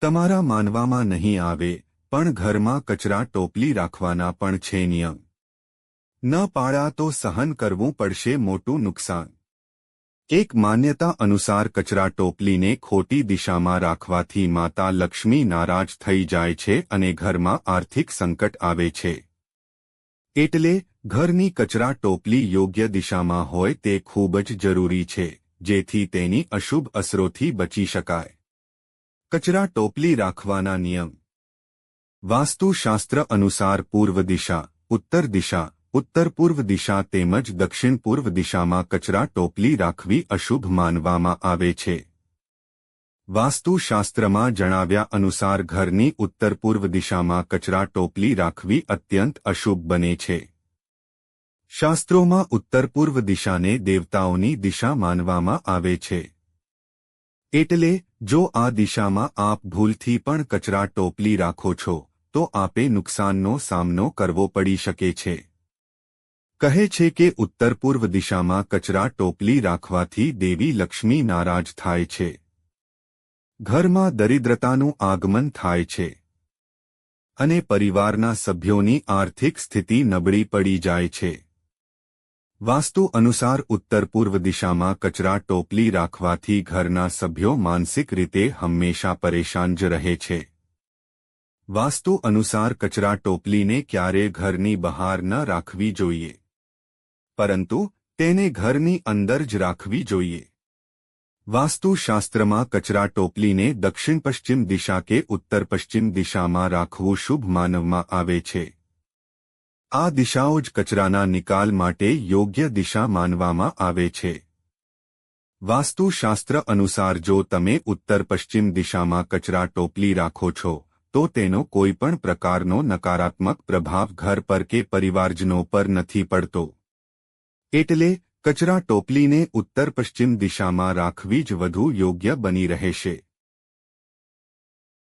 તમારા માનવામાં નહીં આવે, પણ ઘરમાં કચરા ટોપલી રાખવાના પણ છે નિયમ. ન પાળા તો સહન કરવું પડશે મોટું નુકસાન. એક માન્યતા અનુસાર કચરા ટોપલીને ખોટી દિશામાં રાખવાથી માતા લક્ષ્મી નારાજ થઈ જાય છે અને ઘરમાં આર્થિક સંકટ આવે છે. એટલે ઘરની કચરા ટોપલી યોગ્ય દિશામાં હોય તે ખૂબ જ જરૂરી છે, જેથી તેની અશુભ અસરોથી બચી શકાય. કચરા ટોપલી રાખવાના નિયમ. વાસ્તુશાસ્ત્ર અનુસાર પૂર્વ દિશા, ઉત્તર દિશા, ઉત્તર પૂર્વ દિશા તેમજ દક્ષિણ પૂર્વ દિશામાં કચરા ટોપલી રાખવી અશુભ માનવામાં આવે છે. વાસ્તુશાસ્ત્રમાં જણાવ્યા અનુસાર ઘરની ઉત્તર પૂર્વ દિશામાં કચરા ટોપલી રાખવી અત્યંત અશુભ બને છે. શાસ્ત્રોમાં ઉત્તર પૂર્વ દિશાને દેવતાઓની દિશા માનવામાં આવે છે. એટલે જો આ દિશામાં આપ ભૂલથી પણ કચરા ટોપલી રાખો છો, તો આપે નુકસાનનો સામનો કરવો પડી શકે છે. કહે છે કે ઉત્તર પૂર્વ દિશામાં કચરા ટોપલી રાખવાથી દેવી લક્ષ્મી નારાજ થાય છે. ઘરમાં દરિદ્રતાનું આગમન થાય છે અને પરિવારના સભ્યોની આર્થિક સ્થિતિ નબળી પડી જાય છે. વાસ્તુ અનુસાર ઉત્તર પૂર્વ દિશામાં કચરા ટોપલી રાખવાથી ઘરના સભ્યો માનસિક રીતે હંમેશા પરેશાન જ રહે છે. વાસ્તુ અનુસાર કચરા ટોપલીને ક્યારે ઘરની બહાર ન રાખવી જોઈએ, પરંતુ તેને ઘરની અંદર જ રાખવી જોઈએ. વાસ્તુશાસ્ત્રમાં કચરા ટોપલીને દક્ષિણ પશ્ચિમ દિશા કે ઉત્તર પશ્ચિમ દિશામાં રાખવું શુભ માનવામાં આવે છે. આ દિશાઓ જ કચરાના નિકાલ માટે યોગ્ય દિશા માનવામાં આવે છે. વાસ્તુશાસ્ત્ર અનુસાર જો તમે ઉત્તર પશ્ચિમ દિશામાં કચરા ટોપલી રાખો છો, તો તેનો કોઈપણ પ્રકારનો નકારાત્મક પ્રભાવ ઘર પર કે પરિવારજનો પર નથી પડતો. એટલે કચરા ટોપલીને ઉત્તર પશ્ચિમ દિશામાં રાખવી જ વધુ યોગ્ય બની રહેશે.